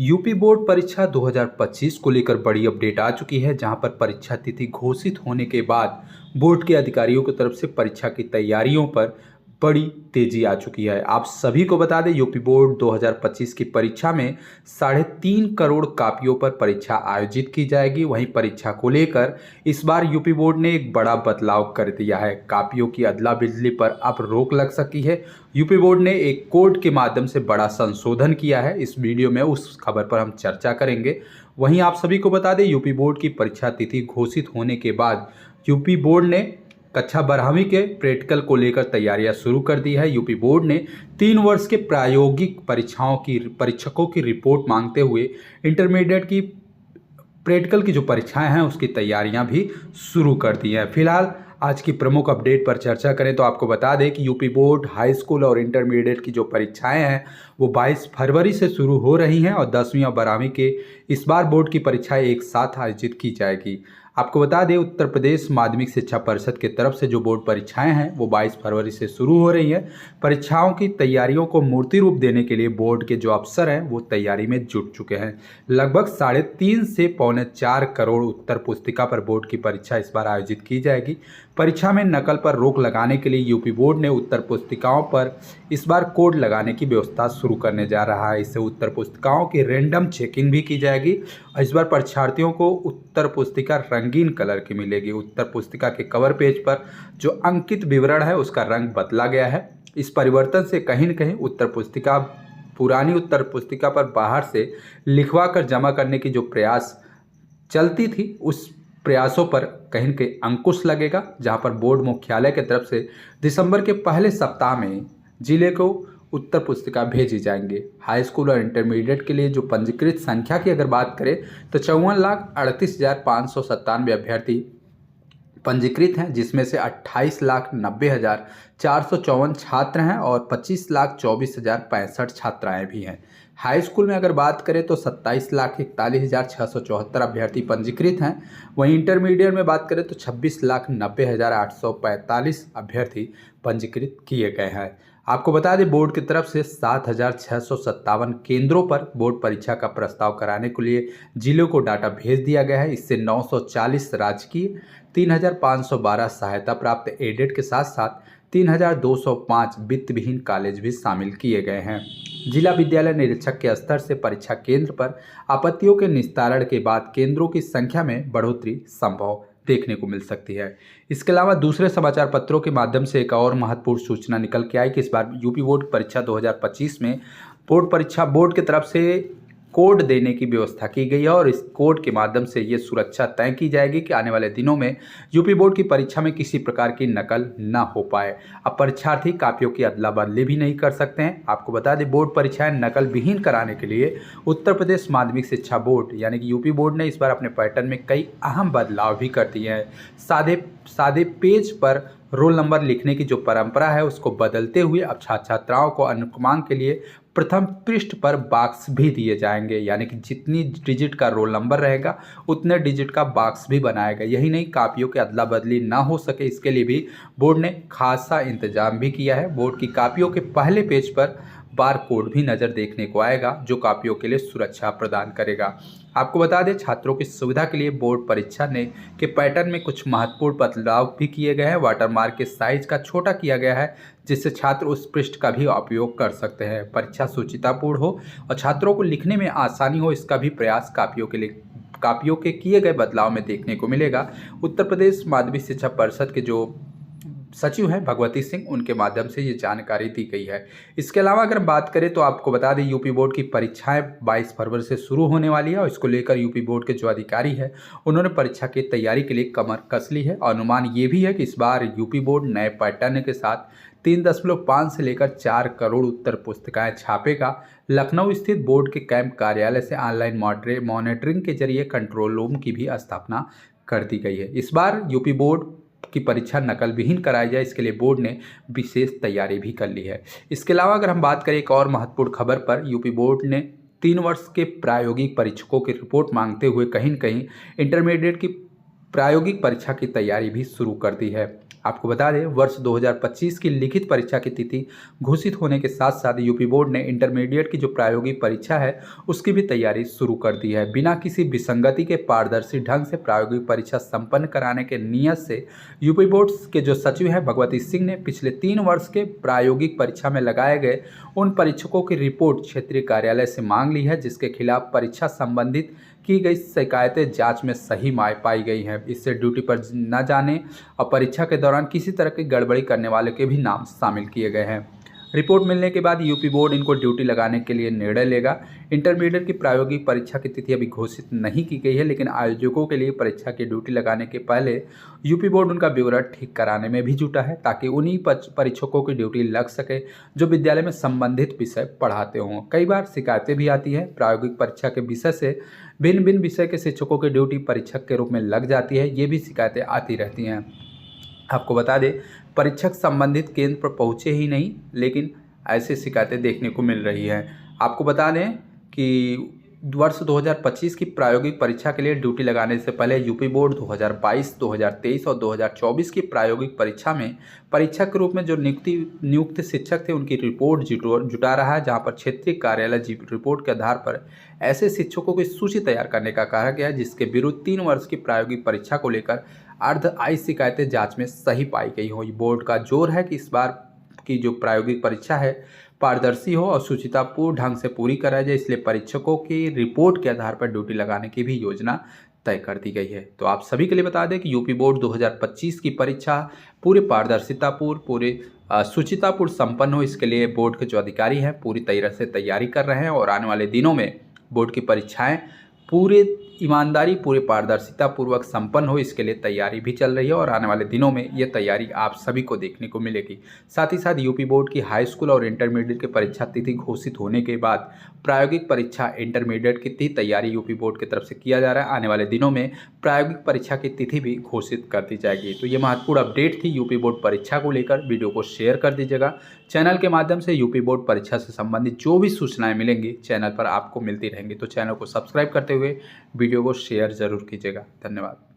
UP board परीक्षा 2025 को लेकर बड़ी अपडेट आ चुकी है, जहां पर परीक्षा तिथि घोषित होने के बाद बोर्ड के अधिकारियों की तरफ से परीक्षा की तैयारियों पर बड़ी तेजी आ चुकी है। आप सभी को बता दें, यूपी बोर्ड 2025 की परीक्षा में 3.5 करोड़ कापियों पर परीक्षा आयोजित की जाएगी। वहीं परीक्षा को लेकर इस बार यूपी बोर्ड ने एक बड़ा बदलाव कर दिया है। कापियों की अदला बदली पर अब रोक लग सकती है। यूपी बोर्ड ने एक कोड के माध्यम से बड़ा संशोधन किया है। इस वीडियो में उस खबर पर हम चर्चा करेंगे। वहीं आप सभी को बता दें, यूपी बोर्ड की परीक्षा तिथि घोषित होने के बाद यूपी बोर्ड ने कक्षा 12वीं के प्रैक्टिकल को लेकर तैयारियां शुरू कर दी है। यूपी बोर्ड ने 3 वर्ष के प्रायोगिक परीक्षाओं की परीक्षकों की रिपोर्ट मांगते हुए इंटरमीडिएट की प्रैक्टिकल की जो परीक्षाएं हैं उसकी तैयारियां भी शुरू कर दी हैं। फिलहाल आज की प्रमुख अपडेट पर चर्चा करें तो आपको बता दें कि यूपी बोर्ड हाई स्कूल और इंटरमीडिएट की जो परीक्षाएं हैं वो 22 फरवरी से शुरू हो रही हैं और 10वीं और 12वीं के इस बार बोर्ड की परीक्षाएं एक साथ आयोजित की जाएगी। आपको बता दें, उत्तर प्रदेश माध्यमिक शिक्षा परिषद की तरफ से जो बोर्ड परीक्षाएं हैं वो 22 फरवरी से शुरू हो रही हैं। परीक्षाओं की तैयारियों को मूर्ति रूप देने के लिए बोर्ड के जो अफसर हैं वो तैयारी में जुट चुके हैं। लगभग 3.5 से 4.25 करोड़ उत्तर पुस्तिका पर बोर्ड की परीक्षा इस बार आयोजित की जाएगी। परीक्षा में नकल पर रोक लगाने के लिए यूपी बोर्ड ने उत्तर पुस्तिकाओं पर इस बार कोड लगाने की व्यवस्था शुरू करने जा रहा है। इससे उत्तर पुस्तिकाओं की रैंडम चेकिंग भी की जाएगी और इस बार परीक्षार्थियों को उत्तर पुस्तिका रंगीन कलर की मिलेगी। उत्तर पुस्तिका के कवर पेज पर जो अंकित विवरण है उसका रंग बदला गया है। इस परिवर्तन से कहीं न कहीं पुरानी उत्तर पुस्तिका पर बाहर से लिखवा कर जमा करने की जो प्रयास चलती थी उस प्रयासों पर कहीं न कहीं अंकुश लगेगा, जहां पर बोर्ड मुख्यालय की तरफ से दिसंबर के पहले सप्ताह में जिले को उत्तर पुस्तिका भेजी जाएंगे। हाई स्कूल और इंटरमीडिएट के लिए जो पंजीकृत संख्या की अगर बात करें तो 54,38,597 अभ्यर्थी पंजीकृत हैं, जिसमें से 28,90,454 छात्र हैं और 25,24,065 छात्राएं भी हैं। हाई स्कूल में अगर बात करें तो 27,41,674 अभ्यर्थी पंजीकृत हैं। वहीं इंटरमीडिएट में बात करें तो 26,90,845 अभ्यर्थी पंजीकृत किए गए हैं। आपको बता दें, बोर्ड की तरफ से 7,657 केंद्रों पर बोर्ड परीक्षा का प्रस्ताव कराने के लिए जिलों को डाटा भेज दिया गया है। इससे 940 राजकीय, 3,512 सहायता प्राप्त एडेड के साथ साथ 3,205 वित्तविहीन कॉलेज भी शामिल किए गए हैं। जिला विद्यालय निरीक्षक के स्तर से परीक्षा केंद्र पर आपत्तियों के निस्तारण के बाद केंद्रों की संख्या में बढ़ोतरी संभव देखने को मिल सकती है। इसके अलावा दूसरे समाचार पत्रों के माध्यम से एक और महत्वपूर्ण सूचना निकल के आई कि इस बार यूपी बोर्ड परीक्षा 2025 में बोर्ड की तरफ से कोड देने की व्यवस्था की गई है और इस कोड के माध्यम से ये सुरक्षा तय की जाएगी कि आने वाले दिनों में यूपी बोर्ड की परीक्षा में किसी प्रकार की नकल ना हो पाए। अब परीक्षार्थी कापियों की अदला बदली भी नहीं कर सकते हैं। आपको बता दें, बोर्ड परीक्षाएं नकल विहीन कराने के लिए उत्तर प्रदेश माध्यमिक शिक्षा बोर्ड यानी कि यूपी बोर्ड ने इस बार अपने पैटर्न में कई अहम बदलाव भी कर दिए हैं। सादे पेज पर रोल नंबर लिखने की जो परंपरा है उसको बदलते हुए अब छात्र छात्राओं को अनुक्रमांक के लिए प्रथम पृष्ठ पर बॉक्स भी दिए जाएंगे, यानी कि जितनी डिजिट का रोल नंबर रहेगा उतने डिजिट का बॉक्स भी बनाएगा। यही नहीं, कापियों की अदला बदली ना हो सके इसके लिए भी बोर्ड ने खासा इंतजाम भी किया है। बोर्ड की कापियों के पहले पेज पर बार कोड भी नज़र देखने को आएगा, जो कापियों के लिए सुरक्षा प्रदान करेगा। आपको बता दें, छात्रों की सुविधा के लिए बोर्ड परीक्षा के पैटर्न में कुछ महत्वपूर्ण बदलाव भी किए गए हैं। वाटरमार्क के साइज का छोटा किया गया है, जिससे छात्र उस पृष्ठ का भी उपयोग कर सकते हैं। परीक्षा सुचितापूर्ण हो और छात्रों को लिखने में आसानी हो, इसका भी प्रयास कापियों के किए गए बदलाव में देखने को मिलेगा। उत्तर प्रदेश माध्यमिक शिक्षा परिषद के जो सचिव हैं भगवती सिंह, उनके माध्यम से ये जानकारी दी गई है। इसके अलावा अगर बात करें तो आपको बता दें, यूपी बोर्ड की परीक्षाएं 22 फरवरी से शुरू होने वाली है और इसको लेकर यूपी बोर्ड के जो अधिकारी हैं उन्होंने परीक्षा की तैयारी के लिए कमर कस ली है। अनुमान ये भी है कि इस बार यूपी बोर्ड नए पैटर्न के साथ 3.5 से लेकर 4 करोड़ उत्तर पुस्तिकाएं छापेगा। लखनऊ स्थित बोर्ड के कैंप कार्यालय से ऑनलाइन मॉनिटरिंग के जरिए कंट्रोल रूम की भी स्थापना कर दी गई है। इस बार यूपी बोर्ड की परीक्षा नकल विहीन कराई जाए, इसके लिए बोर्ड ने विशेष तैयारी भी कर ली है। इसके अलावा अगर हम बात करें एक और महत्वपूर्ण खबर पर, यूपी बोर्ड ने 3 वर्ष के प्रायोगिक परीक्षकों की रिपोर्ट मांगते हुए कहीं न कहीं इंटरमीडिएट की प्रायोगिक परीक्षा की तैयारी भी शुरू कर दी है। आपको बता दें वर्ष 2025 की लिखित परीक्षा की तिथि घोषित होने के साथ साथ यूपी बोर्ड ने इंटरमीडिएट की जो प्रायोगिक परीक्षा है उसकी भी तैयारी शुरू कर दी है। बिना किसी विसंगति के पारदर्शी ढंग से प्रायोगिक परीक्षा संपन्न कराने के नियत से यूपी बोर्ड के जो सचिव हैं भगवती सिंह ने पिछले 3 वर्ष के प्रायोगिक परीक्षा में लगाए गए उन परीक्षकों की रिपोर्ट क्षेत्रीय कार्यालय से मांग ली है, जिसके खिलाफ परीक्षा संबंधित की गई शिकायतें जांच में सही पाई गई हैं। इससे ड्यूटी पर न जाने और परीक्षा के दौरान किसी तरह की गड़बड़ी करने वाले के भी नाम शामिल किए गए हैं। रिपोर्ट मिलने के बाद यूपी बोर्ड इनको ड्यूटी लगाने के लिए निर्णय लेगा। इंटरमीडिएट की प्रायोगिक परीक्षा की तिथि अभी घोषित नहीं की गई है, लेकिन आयोजकों के लिए परीक्षा की ड्यूटी लगाने के पहले यूपी बोर्ड उनका ब्यौरा ठीक कराने में भी जुटा है, ताकि उन्हीं परीक्षकों की ड्यूटी लग सके जो विद्यालय में संबंधित विषय पढ़ाते हों। कई बार शिकायतें भी आती है प्रायोगिक परीक्षा के विषय से भिन्न भिन्न विषय के शिक्षकों की ड्यूटी परीक्षक के रूप में लग जाती है। ये भी शिकायतें आती रहती हैं। आपको बता दें परीक्षक संबंधित केंद्र पर पहुंचे ही नहीं, लेकिन ऐसी शिकायतें देखने को मिल रही हैं। आपको बता दें कि वर्ष 2025 की प्रायोगिक परीक्षा के लिए ड्यूटी लगाने से पहले यूपी बोर्ड 2022, 2023 और 2024 की प्रायोगिक परीक्षा में परीक्षक के रूप में जो नियुक्त शिक्षक थे उनकी रिपोर्ट जुटा रहा है, जहां पर क्षेत्रीय कार्यालय रिपोर्ट के आधार पर ऐसे शिक्षकों की सूची तैयार करने का कहा गया है, जिसके विरुद्ध 3 वर्ष की प्रायोगिक परीक्षा को लेकर अर्ध शिकायतें जांच में सही पाई गई हो। बोर्ड का जोर है कि इस बार की जो प्रायोगिक परीक्षा है पारदर्शी हो और सुचितापूर्ण ढंग से पूरी कराई जाए, इसलिए परीक्षकों की रिपोर्ट के आधार पर ड्यूटी लगाने की भी योजना तय कर दी गई है। तो आप सभी के लिए बता दें कि यूपी बोर्ड 2025 की परीक्षा पूरी पारदर्शितापूर्ण, पूरे सुचितापूर्ण संपन्न हो, इसके लिए बोर्ड के जो अधिकारी हैं पूरी तरह से तैयारी कर रहे हैं और आने वाले दिनों में बोर्ड की परीक्षाएं पूरे ईमानदारी, पूरे पारदर्शिता पूर्वक संपन्न हो, इसके लिए तैयारी भी चल रही है और आने वाले दिनों में ये तैयारी आप सभी को देखने को मिलेगी। साथ ही साथ यूपी बोर्ड की हाई स्कूल और इंटरमीडिएट की परीक्षा तिथि घोषित होने के बाद प्रायोगिक परीक्षा इंटरमीडिएट की तैयारी यूपी बोर्ड की तरफ से किया जा रहा है। आने वाले दिनों में प्रायोगिक परीक्षा की तिथि भी घोषित कर दी जाएगी। तो ये महत्वपूर्ण अपडेट थी यूपी बोर्ड परीक्षा को लेकर। वीडियो को शेयर कर दीजिएगा। चैनल के माध्यम से यूपी बोर्ड परीक्षा से संबंधित जो भी सूचनाएं मिलेंगी चैनल पर आपको मिलती रहेंगी, तो चैनल को सब्सक्राइब करते हुए वीडियो को शेयर जरूर कीजिएगा। धन्यवाद।